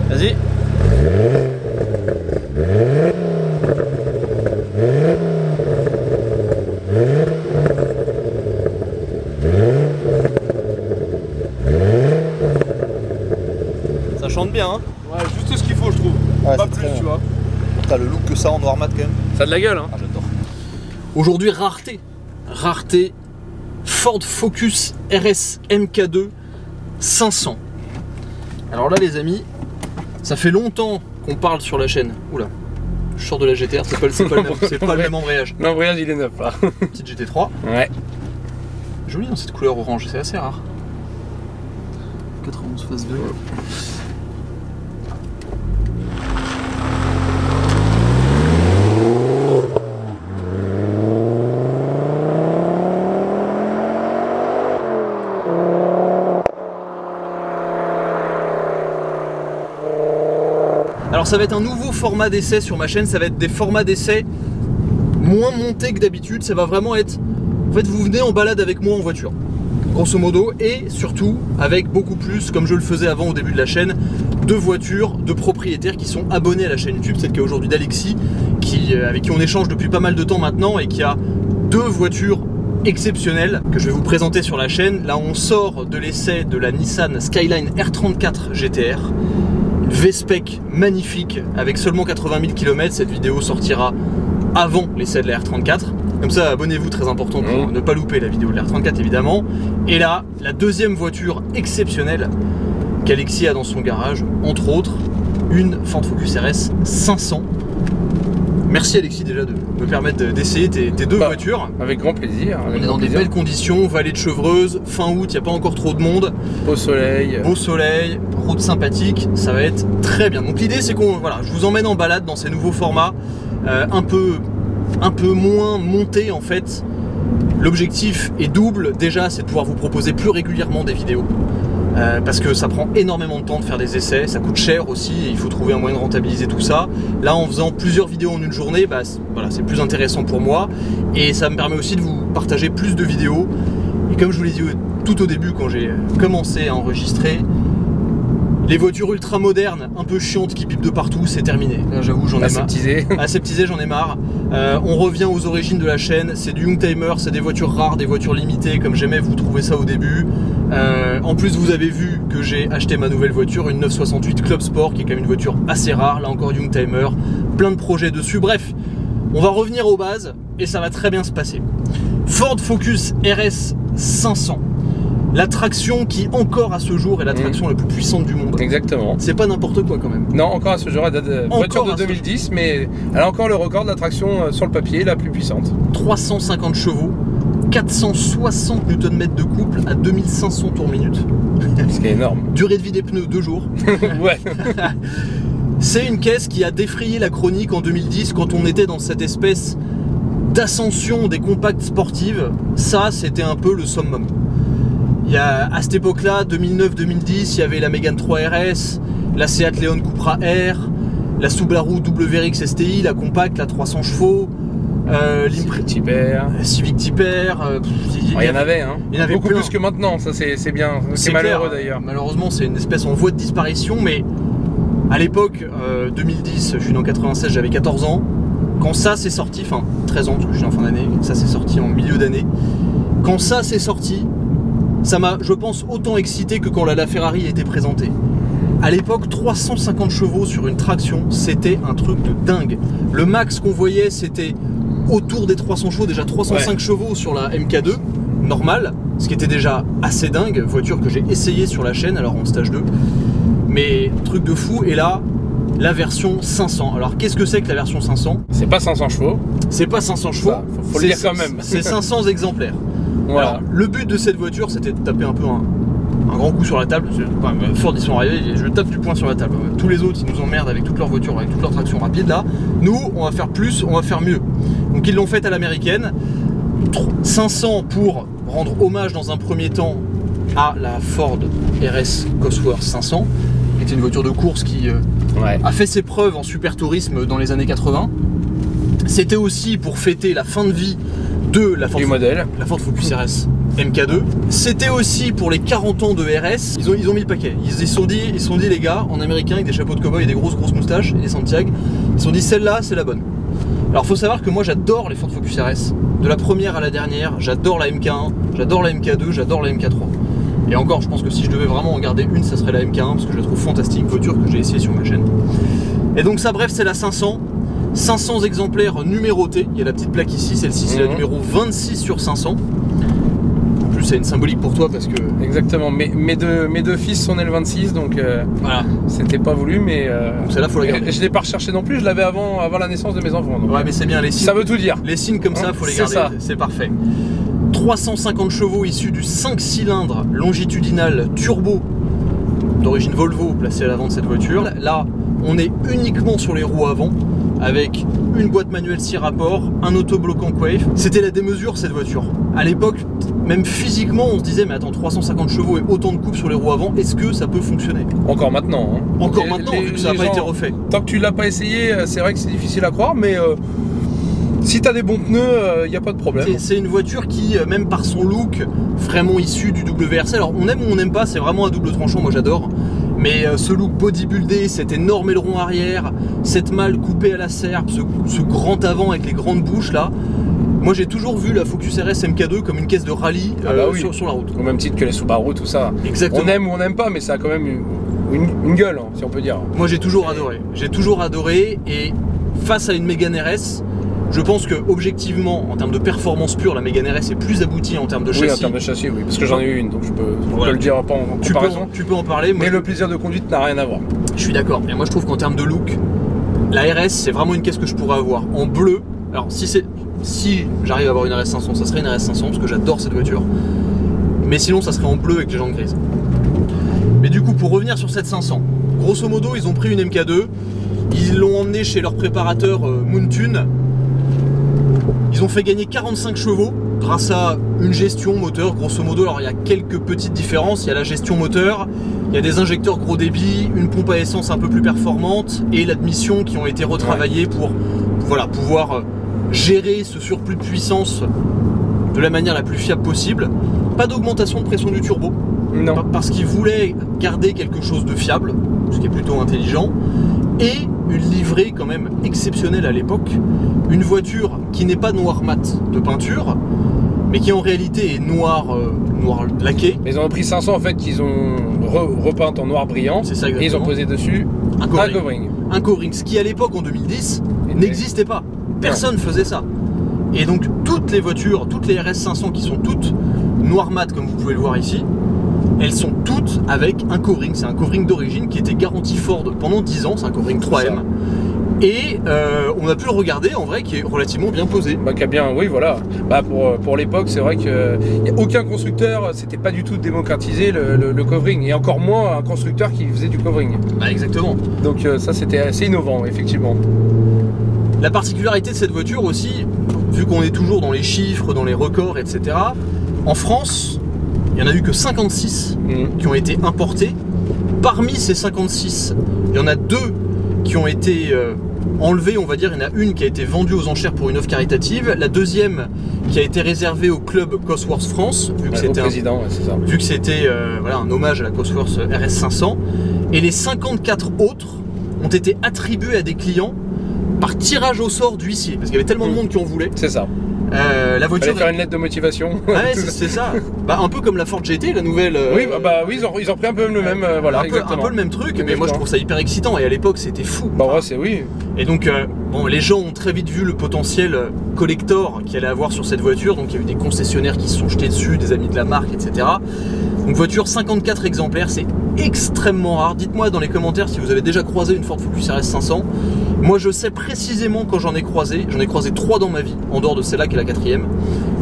Vas-y. Ça chante bien, hein. Ouais, juste ce qu'il faut, je trouve. Ouais, pas plus, tu vois. T'as le look que ça en noir mat quand même. Ça a de la gueule, hein. Ah, j'adore. Aujourd'hui, rareté. Rareté. Ford Focus RS MK2 500. Alors là, les amis, ça fait longtemps qu'on parle sur la chaîne. Oula, je sors de la GTR, c'est pas le même embrayage. L'embrayage, il est neuf là. Petite GT3. Ouais. Joli dans cette couleur orange, c'est assez rare. 91 phase 2. Alors ça va être un nouveau format d'essai sur ma chaîne, ça va être des formats d'essai moins montés que d'habitude, ça va vraiment être... En fait vous venez en balade avec moi en voiture, grosso modo, et surtout avec beaucoup plus, comme je le faisais avant au début de la chaîne, de voitures, de propriétaires qui sont abonnés à la chaîne YouTube. C'est le cas aujourd'hui d'Alexis, avec qui on échange depuis pas mal de temps maintenant et qui a 2 voitures exceptionnelles que je vais vous présenter sur la chaîne. Là on sort de l'essai de la Nissan Skyline R34 GTR. V-Spec magnifique avec seulement 80 000 km. Cette vidéo sortira avant l'essai de la R34. Comme ça, abonnez-vous, très important pour ne pas louper la vidéo de la R34 évidemment. Et là, la deuxième voiture exceptionnelle qu'Alexis a dans son garage, entre autres, une Ford Focus RS 500. Merci Alexis déjà de me permettre d'essayer tes 2 voitures. Avec grand plaisir. On est dans des belles conditions, vallée de Chevreuse, fin août, il n'y a pas encore trop de monde. Beau soleil. Beau soleil, route sympathique, ça va être très bien. Donc l'idée c'est qu'on, voilà, je vous emmène en balade dans ces nouveaux formats, un peu moins montés en fait. L'objectif est double, déjà c'est de pouvoir vous proposer plus régulièrement des vidéos. Parce que ça prend énormément de temps de faire des essais, ça coûte cher aussi et il faut trouver un moyen de rentabiliser tout ça. Là en faisant plusieurs vidéos en une journée, bah, voilà, c'est plus intéressant pour moi et ça me permet aussi de vous partager plus de vidéos. Et comme je vous l'ai dit tout au début quand j'ai commencé à enregistrer, les voitures ultra modernes, un peu chiantes qui pipent de partout, c'est terminé. J'avoue, j'en ai marre. Aseptisé, j'en ai marre. On revient aux origines de la chaîne, c'est du Youngtimer, c'est des voitures rares, des voitures limitées, comme j'aimais vous trouver ça au début. En plus, vous avez vu que j'ai acheté ma nouvelle voiture, une 968 Club Sport, qui est quand même une voiture assez rare, là encore Youngtimer, plein de projets dessus. Bref, on va revenir aux bases et ça va très bien se passer. Ford Focus RS 500. La traction qui encore à ce jour est la traction la plus puissante du monde. Exactement. C'est pas n'importe quoi quand même. Non, encore à ce jour, elle date de voiture de 2010, mais elle a encore le record de la traction sur le papier la plus puissante. 350 chevaux, 460 Nm de couple à 2500 tours minute. Ce qui est énorme. Durée de vie des pneus 2 jours. Ouais. C'est une caisse qui a défrayé la chronique en 2010 quand on était dans cette espèce d'ascension des compacts sportives. Ça, c'était un peu le summum. À cette époque-là, 2009-2010, il y avait la Mégane 3 RS, la Seat Leon Cupra R, la Subaru WRX STI, la Compact, la 300 chevaux, Civic Type R. Civic Type R. Il y en avait, hein. Il y en avait beaucoup plein. Plus que maintenant, ça c'est bien. C'est malheureux d'ailleurs. Malheureusement, c'est une espèce en voie de disparition, mais à l'époque, 2010, je suis né en 96, j'avais 14 ans. Quand ça s'est sorti, enfin 13 ans, parce que je suis en fin d'année, ça s'est sorti en milieu d'année. Quand ça s'est sorti, ça m'a, je pense, autant excité que quand la Ferrari était présentée. À l'époque, 350 chevaux sur une traction, c'était un truc de dingue. Le max qu'on voyait, c'était autour des 300 chevaux, déjà 305 chevaux sur la MK2, normale, ce qui était déjà assez dingue, voiture que j'ai essayé sur la chaîne, alors en stage 2. Mais truc de fou, et là, la version 500. Alors qu'est-ce que c'est que la version 500? C'est pas 500 chevaux. C'est pas 500 chevaux, faut le dire quand même. C'est 500 exemplaires. Voilà. Alors, le but de cette voiture, c'était de taper un peu un grand coup sur la table. Enfin, Ford, ils sont arrivés, je tape du poing sur la table. Tous les autres, ils nous emmerdent avec toutes leurs voitures, avec toute leur traction rapide. Là, nous, on va faire plus, on va faire mieux. Donc, ils l'ont fait à l'américaine. 500 pour rendre hommage dans un premier temps à la Ford RS Cosworth 500, qui était une voiture de course qui a fait ses preuves en super tourisme dans les années 80. C'était aussi pour fêter la fin de vie de la Ford Focus RS MK2. C'était aussi pour les 40 ans de RS. Ils ont mis le paquet. Ils se sont dit les gars, en américain avec des chapeaux de cow-boy et des grosses moustaches et des Santiago, ils se sont dit celle-là c'est la bonne. Alors faut savoir que moi j'adore les Ford Focus RS. De la première à la dernière, j'adore la MK1, j'adore la MK2, j'adore la MK3. Et encore, je pense que si je devais vraiment en garder une, ça serait la MK1 parce que je la trouve fantastique, voiture que j'ai essayé sur ma chaîne. Et donc ça, bref, c'est la 500. 500 exemplaires numérotés. Il y a la petite plaque ici, celle-ci c'est la numéro 26 sur 500. En plus, c'est une symbolique pour toi parce que... Exactement, mes deux fils sont nés le 26, donc voilà. C'était pas voulu, mais celle-là, faut la garder. Je l'ai pas recherché non plus, je l'avais avant la naissance de mes enfants. Donc, ouais, mais c'est bien, les signes. Ça veut tout dire. Les signes comme ça, faut les garder. C'est parfait. 350 chevaux issus du 5 cylindres longitudinal turbo d'origine Volvo placé à l'avant de cette voiture. Là, on est uniquement sur les roues avant avec une boîte manuelle 6 rapports, un autobloquant Quaife. C'était la démesure cette voiture. À l'époque, même physiquement, on se disait mais attends, 350 chevaux et autant de coupe sur les roues avant, est-ce que ça peut fonctionner? Encore maintenant. Hein. Encore maintenant, vu que ça n'a pas été refait. Tant que tu l'as pas essayé, c'est vrai que c'est difficile à croire, mais si tu as des bons pneus, il n'y a pas de problème. C'est une voiture qui, même par son look, vraiment issu du WRC, alors on aime ou on n'aime pas, c'est vraiment un double tranchant, moi j'adore. Mais ce look bodybuildé, cet énorme aileron arrière, cette malle coupée à la serpe, ce grand avant avec les grandes bouches là, moi j'ai toujours vu la Focus RS MK2 comme une caisse de rallye sur la route. Au même titre que les Subaru, tout ça. Exactement. On aime ou on n'aime pas, mais ça a quand même une gueule, hein, si on peut dire. Moi j'ai toujours adoré. J'ai toujours adoré, et face à une Mégane RS, je pense que objectivement, en termes de performance pure, la Mégane RS est plus aboutie en termes de châssis. Oui, en termes de châssis, oui, parce que j'en ai eu une, donc je peux le dire pas en comparaison. Tu peux en parler. Mais le plaisir de conduite n'a rien à voir. Je suis d'accord. Et moi je trouve qu'en termes de look, la RS c'est vraiment une caisse que je pourrais avoir en bleu. Alors si j'arrive à avoir une RS 500, ça serait une RS 500 parce que j'adore cette voiture. Mais sinon ça serait en bleu avec les jantes grises. Mais du coup, pour revenir sur cette 500, grosso modo ils ont pris une MK2, ils l'ont emmenée chez leur préparateur Moontune. Ils ont fait gagner 45 chevaux grâce à une gestion moteur, grosso modo. Alors il y a quelques petites différences, il y a la gestion moteur, il y a des injecteurs gros débit, une pompe à essence un peu plus performante et l'admission qui ont été retravaillées pour voilà, pouvoir gérer ce surplus de puissance de la manière la plus fiable possible. Pas d'augmentation de pression du turbo, non, parce qu'ils voulaient garder quelque chose de fiable, ce qui est plutôt intelligent, et une livrée quand même exceptionnelle à l'époque, une voiture qui n'est pas noir mat de peinture, mais qui en réalité est noir laqué. Mais ils ont pris 500 en fait qu'ils ont repeint en noir brillant, c'est ça, et ils ont posé dessus un covering. Un covering, ce qui à l'époque en 2010 n'existait pas. Personne ne faisait ça. Et donc toutes les voitures, toutes les RS 500 qui sont toutes noir mat comme vous pouvez le voir ici, elles sont toutes avec un covering. C'est un covering d'origine qui était garanti Ford pendant 10 ans, c'est un covering 3M. Et on a pu le regarder en vrai qui est relativement bien posé. Bah, qui a bien, oui voilà. Bah, pour l'époque c'est vrai qu'il n'y a aucun constructeur, c'était pas du tout démocratisé le covering. Et encore moins un constructeur qui faisait du covering. Bah, exactement. Donc ça c'était assez innovant effectivement. La particularité de cette voiture aussi, vu qu'on est toujours dans les chiffres, dans les records, etc. En France, il n'y en a eu que 56 qui ont été importés. Parmi ces 56, il y en a 2 qui ont été enlevés, on va dire. Il y en a une qui a été vendue aux enchères pour une offre caritative. La deuxième qui a été réservée au club Cosworth France, vu que c'était voilà, un hommage à la Cosworth RS 500. Et les 54 autres ont été attribués à des clients par tirage au sort d'huissier, parce qu'il y avait tellement de monde qui en voulait. C'est ça. La voiture. Faire une lettre de motivation. Ouais, c'est ça. Bah, un peu comme la Ford GT, la nouvelle. Oui, ils ont pris un peu le même. Voilà, un peu le même truc, mais moi je trouve ça hyper excitant. Et à l'époque, c'était fou. Bah ouais, c'est oui. Et donc, bon, les gens ont très vite vu le potentiel collector qu'il allait avoir sur cette voiture. Donc, il y a eu des concessionnaires qui se sont jetés dessus, des amis de la marque, etc. Donc, voiture 54 exemplaires, c'est extrêmement rare. Dites-moi dans les commentaires si vous avez déjà croisé une Ford Focus RS 500. Moi, je sais précisément quand j'en ai croisé. J'en ai croisé 3 dans ma vie, en dehors de celle-là qui est la 4e,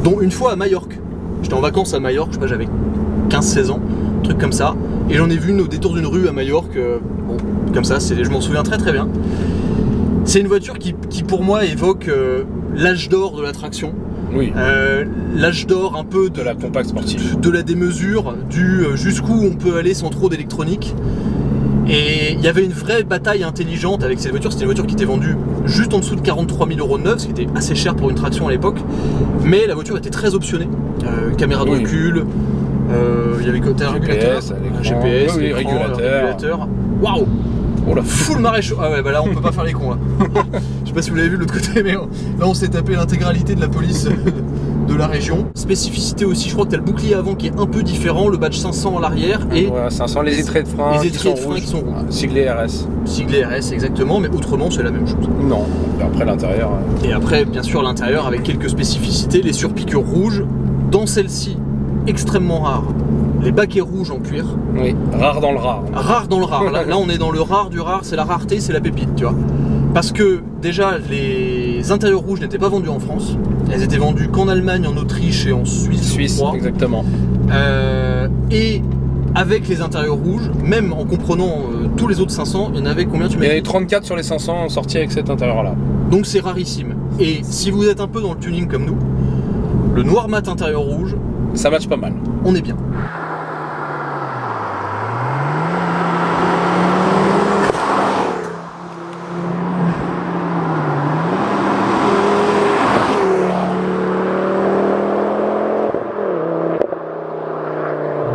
dont une fois à Majorque. J'étais en vacances à Majorque, je sais pas, j'avais 15-16 ans, un truc comme ça. Et j'en ai vu une au détour d'une rue à Majorque, bon, comme ça, je m'en souviens très très bien. C'est une voiture qui pour moi évoque l'âge d'or de la traction. Oui. L'âge d'or un peu de la compacte sportive, de la démesure, du jusqu'où on peut aller sans trop d'électronique. Et il y avait une vraie bataille intelligente avec cette voiture. C'était une voiture qui était vendue juste en dessous de 43 000 € de neuf, ce qui était assez cher pour une traction à l'époque. Mais la voiture était très optionnée. Caméra de recul, il y avait côté régulateur, GPS, oui, régulateur. Waouh! Oh là, full maréchaux. Ah ouais, bah là on peut pas faire les cons là. Je sais pas si vous l'avez vu de l'autre côté, mais là on s'est tapé l'intégralité de la police de la région. Spécificité aussi, je crois que t'as le bouclier avant qui est un peu différent, le badge 500 à l'arrière et voilà, 500 les étraits de frein, qui sont rouges. Siglé RS. Siglé RS exactement, mais autrement c'est la même chose. Non, et après l'intérieur. Et après bien sûr l'intérieur avec quelques spécificités, les surpiqûres rouges, dans celle-ci extrêmement rare. Les baquets rouges en cuir. Oui, rare dans le rare. Rare dans le rare. Là on est dans le rare du rare, c'est la rareté, c'est la pépite, tu vois. Parce que déjà les intérieurs rouges n'étaient pas vendus en France. Elles étaient vendues qu'en Allemagne, en Autriche et en Suisse. Suisse, exactement. Et avec les intérieurs rouges, même en comprenant tous les autres 500, il y en avait combien tu m'as dit ? Il y en avait 34 sur les 500 sortis avec cet intérieur-là. Donc c'est rarissime. Et si vous êtes un peu dans le tuning comme nous, le noir mat intérieur rouge, ça match pas mal. On est bien.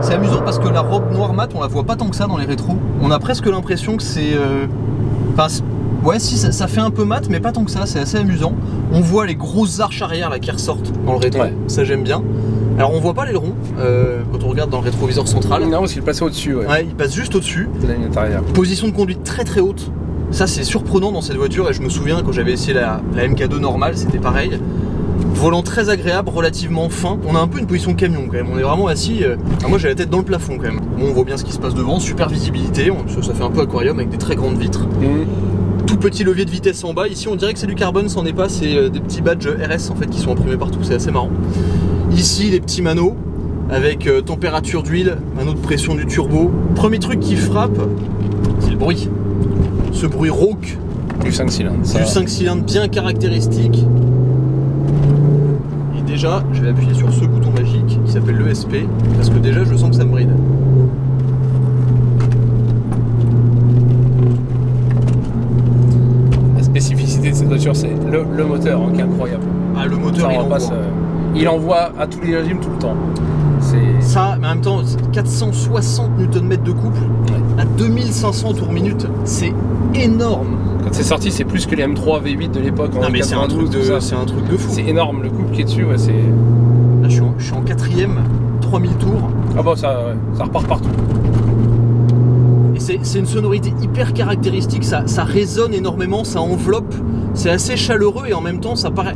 C'est amusant parce que la robe noire mat, on la voit pas tant que ça dans les rétros. On a presque l'impression que c'est... ouais, si, ça fait un peu mat, mais pas tant que ça, c'est assez amusant. On voit les grosses arches arrière là qui ressortent dans le rétro, ça j'aime bien. Alors on voit pas l'aileron quand on regarde dans le rétroviseur central. Non, parce qu'il passe au-dessus. Ouais, il passe juste au-dessus. De la ligne intérieure. Position de conduite très très haute. Ça c'est surprenant dans cette voiture et je me souviens quand j'avais essayé la MK2 normale, c'était pareil. Volant très agréable, relativement fin. On a un peu une position camion quand même. On est vraiment assis. Moi j'ai la tête dans le plafond quand même. Bon, on voit bien ce qui se passe devant. Super visibilité. Ça fait un peu aquarium avec des très grandes vitres. Tout petit levier de vitesse en bas. Ici on dirait que c'est du carbone, c'en est pas. C'est des petits badges RS en fait qui sont imprimés partout. C'est assez marrant. Ici les petits manos avec température d'huile, mano de pression du turbo. Premier truc qui frappe, c'est le bruit. Ce bruit rauque du 5 cylindres. Du 5 cylindres bien caractéristique. Et déjà, je vais appuyer sur ce bouton magique qui s'appelle l'ESP parce que déjà je sens que ça me bride. La spécificité de cette voiture, c'est le moteur qui est incroyable. Ah, le moteur, il envoie à tous les régimes tout le temps. Ça, mais en même temps, 460 Nm de couple à 2500 tours minute, c'est énorme. Quand c'est sorti, c'est plus que les M3 V8 de l'époque. Non mais c'est un truc de fou. C'est énorme, le couple qui est dessus. Ouais, là, je suis en 4ème, 3000 tours. Ah bon, ça repart partout. Et c'est une sonorité hyper caractéristique, ça résonne énormément, ça enveloppe, c'est assez chaleureux et en même temps ça paraît...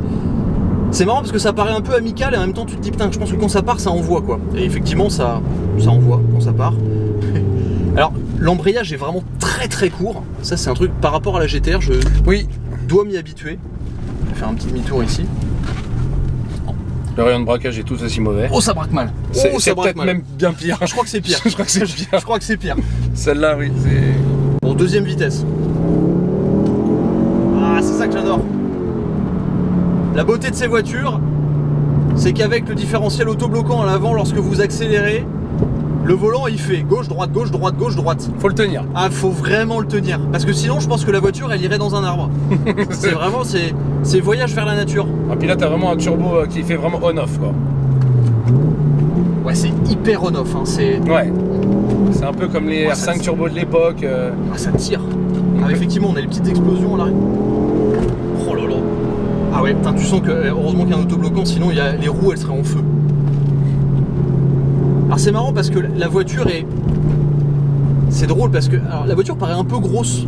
C'est marrant parce que ça paraît un peu amical et en même temps tu te dis putain, je pense que quand ça part ça envoie quoi. Et effectivement ça envoie quand ça part. Alors l'embrayage est vraiment très très court. Ça c'est un truc par rapport à la GTR, je dois m'y habituer. Je vais faire un petit demi-tour ici. Le rayon de braquage est tout aussi mauvais. Oh ça braque mal. C'est peut-être même bien pire. Je crois que c'est pire. Je crois que c'est pire. Je crois que c'est pire. Celle-là oui c'est... Bon, deuxième vitesse. Ah c'est ça que j'adore. La beauté de ces voitures, c'est qu'avec le différentiel autobloquant à l'avant, lorsque vous accélérez, le volant il fait gauche, droite, gauche, droite, gauche, droite. Faut le tenir. Ah, faut vraiment le tenir. Parce que sinon, je pense que la voiture, elle irait dans un arbre. C'est vraiment, c'est voyage vers la nature. Ah, puis là, t'as vraiment un turbo qui fait vraiment on-off, quoi. Ouais, c'est hyper on-off. Hein. Ouais. C'est un peu comme les R5 turbo de l'époque. Ah, ça tire. Ah, effectivement, on a les petites explosions à l'arrière. Oh là là. Ah ouais, putain, tu sens que heureusement qu'il y a un autobloquant, sinon les roues elles seraient en feu. Alors c'est marrant parce que la voiture est... C'est drôle parce que alors, la voiture paraît un peu grosse.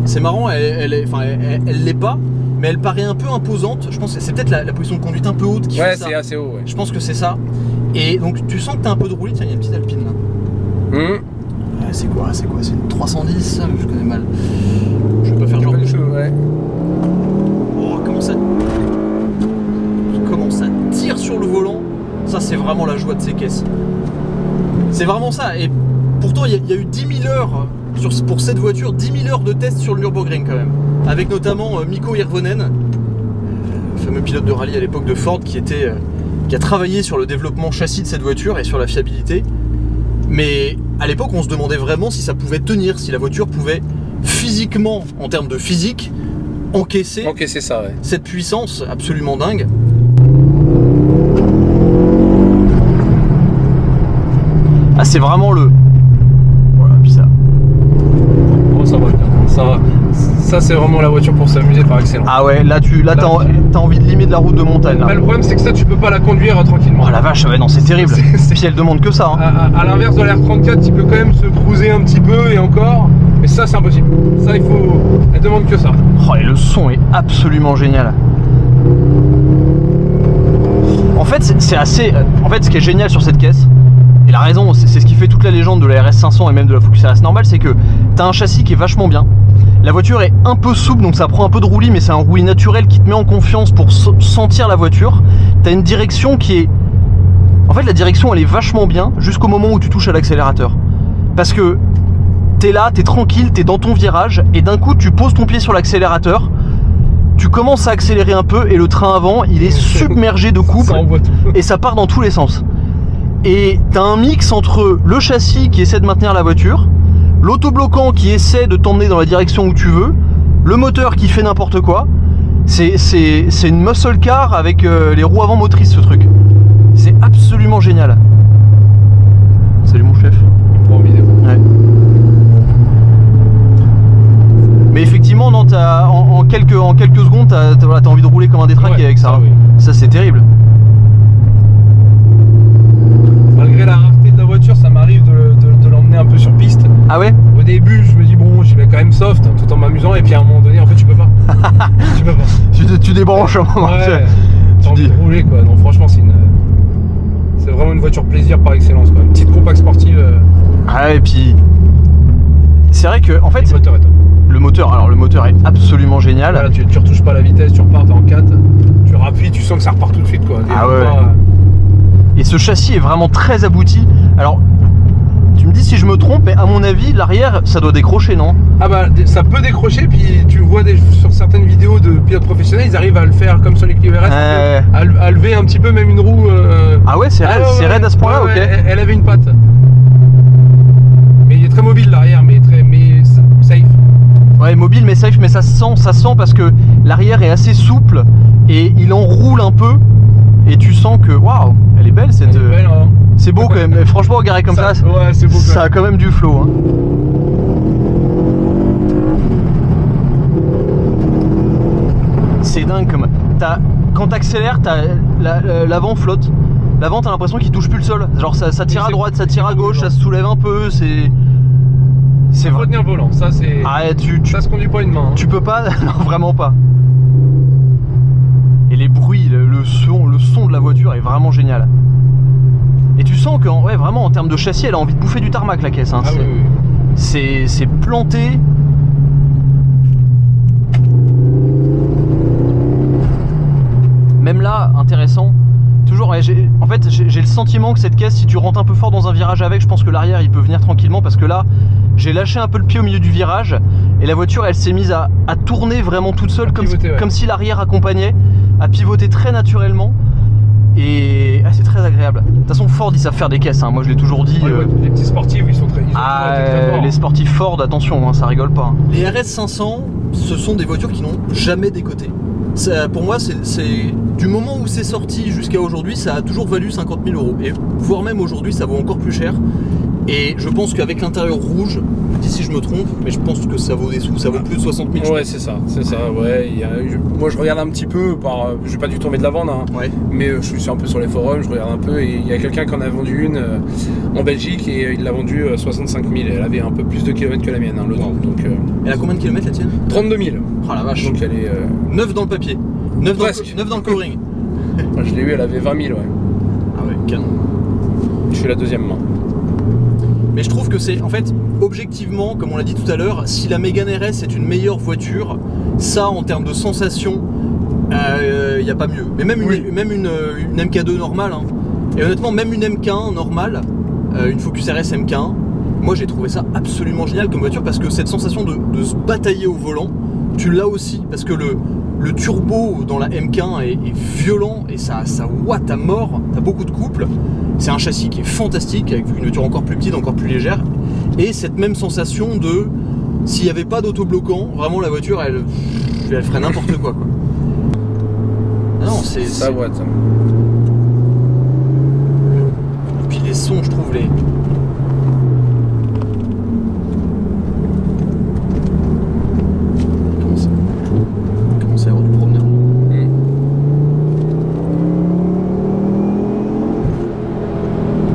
C'est marrant, elle l'est pas, mais elle paraît un peu imposante. Je pense que c'est peut-être la position de conduite un peu haute qui fait ça. Ouais, c'est assez haut, ouais. Je pense que c'est ça. Et donc tu sens que t'as un peu de roulis. Tiens, il y a une petite Alpine là. C'est quoi? C'est une 310? Je connais mal. Je vais pas faire genre de choses, ouais. Comment ça tire sur le volant, ça c'est vraiment la joie de ces caisses. C'est vraiment ça. Et pourtant il y a eu 10 000 heures pour cette voiture, 10 000 heures de tests sur le Nürburgring quand même. Avec notamment Mikko Hirvonen, le fameux pilote de rallye à l'époque de Ford qui a travaillé sur le développement châssis de cette voiture et sur la fiabilité. Mais à l'époque, on se demandait vraiment si ça pouvait tenir, si la voiture pouvait physiquement, en termes de physique, encaisser ça, ouais. cette puissance absolument dingue. Ah, c'est vraiment le... Voilà, puis ça... Oh, ça va, ça va. Ça, c'est vraiment la voiture pour s'amuser par excellence. Ah ouais, là t'as envie de limer de la route de montagne. Là. Mais le problème, c'est que ça, tu peux pas la conduire tranquillement. Oh la vache, ouais, non, c'est terrible. Puis elle demande que ça. Hein. À l'inverse de l'R34, tu peux quand même se cruiser un petit peu et encore. Mais ça, c'est impossible. Ça, elle demande que ça. Oh, et le son est absolument génial. En fait, c'est assez... En fait, ce qui est génial sur cette caisse, et la raison, c'est ce qui fait toute la légende de la RS500 et même de la Focus RS normale, c'est que t'as un châssis qui est vachement bien. La voiture est un peu souple, donc ça prend un peu de roulis, mais c'est un roulis naturel qui te met en confiance pour sentir la voiture. T'as une direction qui est... En fait, la direction, elle est vachement bien jusqu'au moment où tu touches à l'accélérateur. Parce que t'es là, t'es tranquille, t'es dans ton virage, et d'un coup, tu poses ton pied sur l'accélérateur, tu commences à accélérer un peu, et le train avant, il est submergé de couple, et ça part dans tous les sens. Et t'as un mix entre le châssis qui essaie de maintenir la voiture, l'autobloquant qui essaie de t'emmener dans la direction où tu veux, le moteur qui fait n'importe quoi. C'est une muscle car avec les roues avant motrices, ce truc. C'est absolument génial. Salut mon chef. Il prend en vidéo. Ouais. Mais effectivement, non, en quelques secondes, t'as envie de rouler comme un détraqué avec ça. Oui. Ça, c'est terrible. Malgré la rareté de la voiture, ça m'arrive de l'emmener un peu sur piste. Ah ouais? Au début, je me dis bon, j'y vais quand même soft, tout en m'amusant, et puis à un moment donné, en fait, tu peux pas. Tu peux pas. Tu débranches un moment. Ouais, t'as envie de rouler, quoi. Non, franchement, c'est vraiment une voiture plaisir par excellence, quoi. Une petite compact sportive. Ah, et puis c'est vrai que en fait le moteur est top. Le moteur est absolument génial. Voilà, tu retouches pas la vitesse, tu repars en 4, tu rappuies, tu sens que ça repart tout de suite, quoi. Ah ouais. Et ce châssis est vraiment très abouti. Alors, tu me dis si je me trompe, mais à mon avis, l'arrière, ça doit décrocher, non? Ah bah, ça peut décrocher, puis tu vois sur certaines vidéos de pilotes professionnels, ils arrivent à le faire comme sur les Clio RS, à lever un petit peu même une roue. Ah ouais, c'est raide, raide à ce point-là, ok. Elle avait une patte. Mais il est très mobile l'arrière, mais safe. Ouais, mobile mais safe, mais ça sent parce que l'arrière est assez souple et il enroule un peu. Et tu sens que, waouh, elle est belle cette... Hein. C'est beau quand même, mais franchement, regarder comme ça, ouais, c'est beau ça a quand même du flow. Hein. C'est dingue comme... Quand t'accélères, l'avant flotte. L'avant, t'as l'impression qu'il touche plus le sol. Genre ça tire à droite, ça tire à gauche, ça se soulève un peu, c'est... Il faut tenir le volant, ça c'est... Ah, ça se conduit pas une main. Hein. Tu peux pas, non, vraiment pas. Et les bruits, le son de la voiture est vraiment génial. Et tu sens que ouais, vraiment en termes de châssis, elle a envie de bouffer du tarmac la caisse. Hein. Ah, oui. C'est planté. Même là, intéressant. Toujours, ouais, en fait, j'ai le sentiment que cette caisse, si tu rentres un peu fort dans un virage avec, je pense que l'arrière il peut venir tranquillement parce que là, j'ai lâché un peu le pied au milieu du virage et la voiture elle s'est mise à tourner vraiment toute seule comme si l'arrière accompagnait, à pivoter très naturellement et c'est très agréable. De toute façon, Ford ils savent faire des caisses, hein. Moi je l'ai toujours dit. Ouais, les petits sportifs ils sont très forts. Les sportifs Ford, attention, hein, ça rigole pas. Hein. Les RS500, ce sont des voitures qui n'ont jamais décoté. Pour moi, c'est du moment où c'est sorti jusqu'à aujourd'hui, ça a toujours valu 50 000 €. Et voire même aujourd'hui, ça vaut encore plus cher. Et je pense qu'avec l'intérieur rouge, je dis si je me trompe, mais je pense que ça vaut des sous, ça vaut plus de 60 000 €. Ouais, c'est ça, ouais. Moi je regarde un petit peu, je vais pas du tout tomber de la vendre, hein, ouais. Mais je suis un peu sur les forums, je regarde un peu, et il y a quelqu'un qui en a vendu une en Belgique, et il l'a vendue 65 000, elle avait un peu plus de kilomètres que la mienne, hein, l'autre. Donc, elle a combien de kilomètres la tienne? 32 000. Oh la vache. Donc elle est... 9 dans le papier, 9 dans le covering. Je l'ai eu, elle avait 20 000, ouais. Ah ouais, canon. Je suis la deuxième main. Mais je trouve que c'est, en fait, objectivement, comme on l'a dit tout à l'heure, si la Mégane RS est une meilleure voiture, ça, en termes de sensation, il n'y a pas mieux. Mais même une MK2 normale, hein. Et honnêtement, même une MK1 normale, une Focus RS MK1, moi j'ai trouvé ça absolument génial comme voiture parce que cette sensation de se batailler au volant, tu l'as aussi, parce que le turbo dans la MK1 est violent et ça ouate à mort, t'as beaucoup de couple. C'est un châssis qui est fantastique, avec une voiture encore plus petite, encore plus légère, et cette même sensation de, s'il n'y avait pas d'autobloquant, vraiment la voiture elle ferait n'importe quoi. Non, c'est... Ça ouate. Et puis les sons, je trouve, les... Commence à y avoir du promeneur.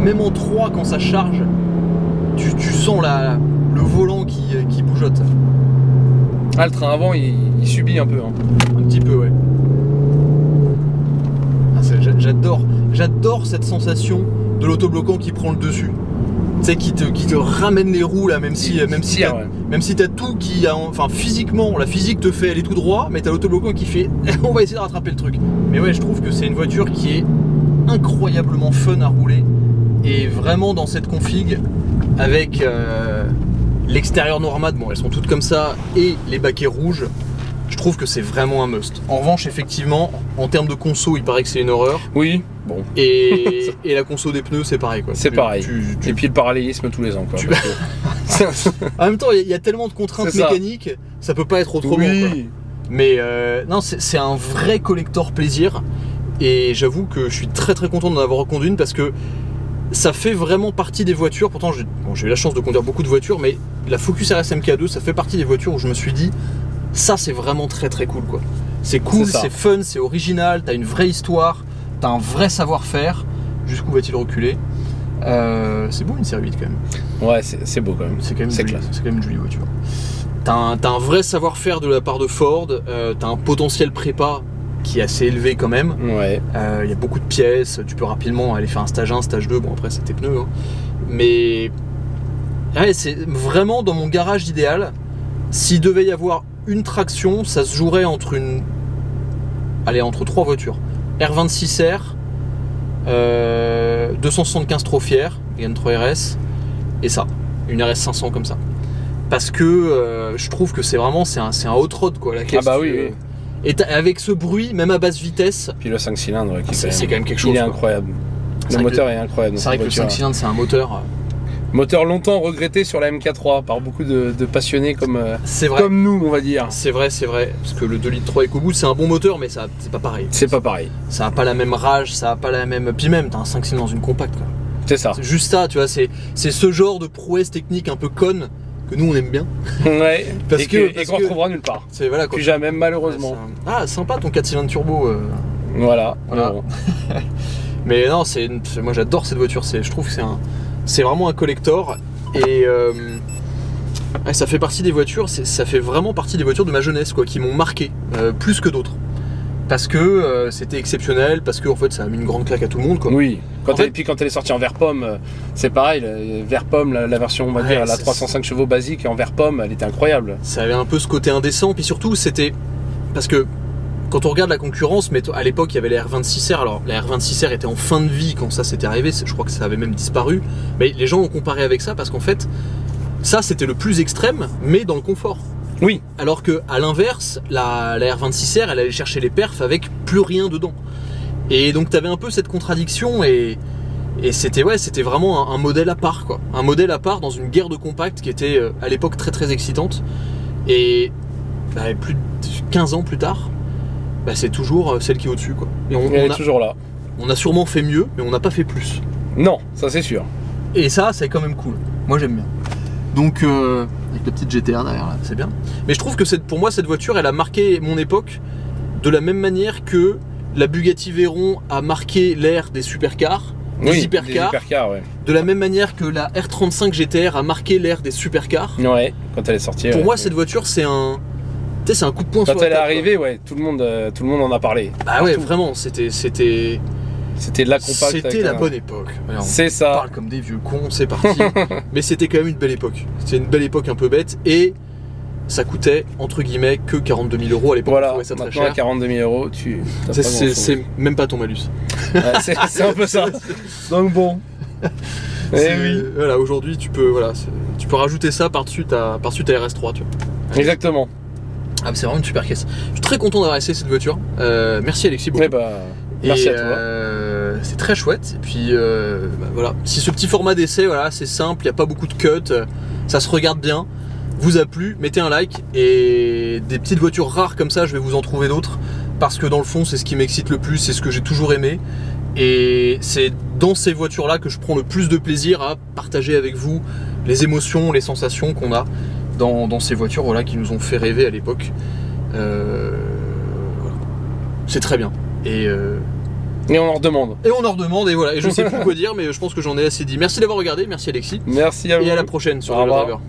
Même en 3, quand ça charge, tu sens le volant qui bougeote. Ah, le train avant, il subit un peu. Hein. Un petit peu, ouais. Ah, j'adore cette sensation de l'autobloquant qui prend le dessus. Tu sais, qui te ramène les roues là, même si t'as tout qui a, enfin physiquement, la physique te fait aller tout droit, mais t'as l'autobloquant qui fait, on va essayer de rattraper le truc. Mais ouais, je trouve que c'est une voiture qui est incroyablement fun à rouler, et vraiment dans cette config avec l'extérieur noir mat, bon elles sont toutes comme ça, et les baquets rouges. Je trouve que c'est vraiment un must. En revanche, effectivement, en termes de conso, il paraît que c'est une horreur. Oui, bon. Et la conso des pneus, c'est pareil, quoi. C'est pareil. Et puis le parallélisme tous les ans, quoi. En même temps, il y a tellement de contraintes mécaniques, ça peut pas être autrement. Oui. Quoi. Mais non, c'est un vrai collector plaisir. Et j'avoue que je suis très très content d'en avoir reconduit une, parce que ça fait vraiment partie des voitures. Pourtant, j'ai eu la chance de conduire beaucoup de voitures, mais la Focus RS MK2, ça fait partie des voitures où je me suis dit, ça c'est vraiment très très cool, quoi. C'est cool, c'est fun, c'est original, t'as une vraie histoire, t'as un vrai savoir-faire. Jusqu'où va-t-il reculer? C'est beau une série 8 quand même. Ouais, c'est beau quand même. C'est quand même une jolie voiture. T'as un vrai savoir-faire de la part de Ford, t'as un potentiel prépa qui est assez élevé quand même. Ouais. Il y a beaucoup de pièces, tu peux rapidement aller faire un stage 1, stage 2, bon après c'est tes pneus. Hein. Mais ouais, c'est vraiment dans mon garage idéal. S'il devait y avoir une traction, ça se jouerait entre trois voitures. R26R, 275 trop fier, Megane 3 RS, et ça, une RS 500 comme ça. Parce que je trouve que c'est vraiment un hot rod, quoi, la caisse. Ah bah oui. Et avec ce bruit, même à basse vitesse. Puis le 5 cylindres, c'est quand même quelque chose. Il est incroyable. Le moteur est incroyable. C'est vrai que le 5 cylindres, c'est un moteur. Moteur longtemps regretté sur la MK3 par beaucoup de passionnés comme nous, on va dire. C'est vrai, parce que le 2 litres 3 EcoBoost, c'est un bon moteur, mais c'est pas pareil. C'est pas pareil. Ça a pas la même rage, ça a pas la même. Puis même, t'as un 5 cylindres dans une compacte, quoi. C'est ça. C'est juste ça, tu vois, c'est ce genre de prouesse technique un peu conne que nous on aime bien. Ouais. Parce qu'on retrouvera nulle part. C'est voilà quoi. Plus jamais, malheureusement. Ah, sympa ton 4 cylindres turbo. Voilà. Mais non, moi j'adore cette voiture. Je trouve que c'est vraiment un collector, et ça fait partie des voitures. Ça fait vraiment partie des voitures de ma jeunesse, quoi, qui m'ont marqué plus que d'autres. Parce que c'était exceptionnel, parce que en fait ça a mis une grande claque à tout le monde, quoi. Oui. Puis quand elle est sortie en vert pomme, c'est pareil, le vert pomme, la version on va dire la 305 chevaux basique en vert pomme, elle était incroyable. Ça avait un peu ce côté indécent, puis surtout c'était parce que quand on regarde la concurrence, mais à l'époque il y avait la R26R, alors la R26R était en fin de vie quand ça s'était arrivé, je crois que ça avait même disparu, mais les gens ont comparé avec ça parce qu'en fait ça c'était le plus extrême, mais dans le confort. Oui. Alors que à l'inverse, la R26R, elle allait chercher les perfs avec plus rien dedans. Et donc tu avais un peu cette contradiction, et c'était vraiment un modèle à part, quoi. Un modèle à part dans une guerre de compacts qui était à l'époque très très excitante. Et plus de 15 ans plus tard, c'est toujours celle qui est au-dessus, quoi. Et on est toujours là. On a sûrement fait mieux, mais on n'a pas fait plus. Non, ça c'est sûr. Et ça, c'est quand même cool. Moi j'aime bien. Donc avec la petite GTR derrière là, c'est bien. Mais je trouve que pour moi cette voiture, elle a marqué mon époque de la même manière que la Bugatti Veyron a marqué l'ère des supercars, des hypercars. Ouais. De la même manière que la R35 GTR a marqué l'ère des supercars. Ouais, quand elle est sortie. Pour moi cette voiture c'est un coup de poing sur la tête. Quand elle est arrivée, ouais, tout le monde en a parlé. Bah ouais, vraiment, c'était la compacte. C'était la bonne époque. C'est ça. On parle comme des vieux cons, c'est parti. Mais c'était quand même une belle époque. C'était une belle époque un peu bête, et ça coûtait entre guillemets que 42 000 € à l'époque. Voilà, ça très maintenant cher. à 42 000 €, c'est même pas ton malus. Ouais, c'est un peu ça. Donc bon. Oui. Voilà, aujourd'hui tu peux rajouter ça par-dessus ta RS3, tu vois. Exactement. Ah, c'est vraiment une super caisse. Je suis très content d'avoir essayé cette voiture. Merci Alexis. Ouais, bah, merci à toi. C'est très chouette. Et puis voilà. Si ce petit format d'essai, voilà, c'est simple, il n'y a pas beaucoup de cuts, ça se regarde bien, vous a plu, mettez un like. Et des petites voitures rares comme ça, je vais vous en trouver d'autres. Parce que dans le fond, c'est ce qui m'excite le plus, c'est ce que j'ai toujours aimé. Et c'est dans ces voitures-là que je prends le plus de plaisir à partager avec vous les émotions, les sensations qu'on a dans ces voitures, voilà, qui nous ont fait rêver à l'époque. Voilà. C'est très bien. Et on en redemande. Et on en redemande, et voilà. Et je sais plus quoi dire, mais je pense que j'en ai assez dit. Merci d'avoir regardé, merci Alexis. Merci à vous. Et à la prochaine sur le Driver.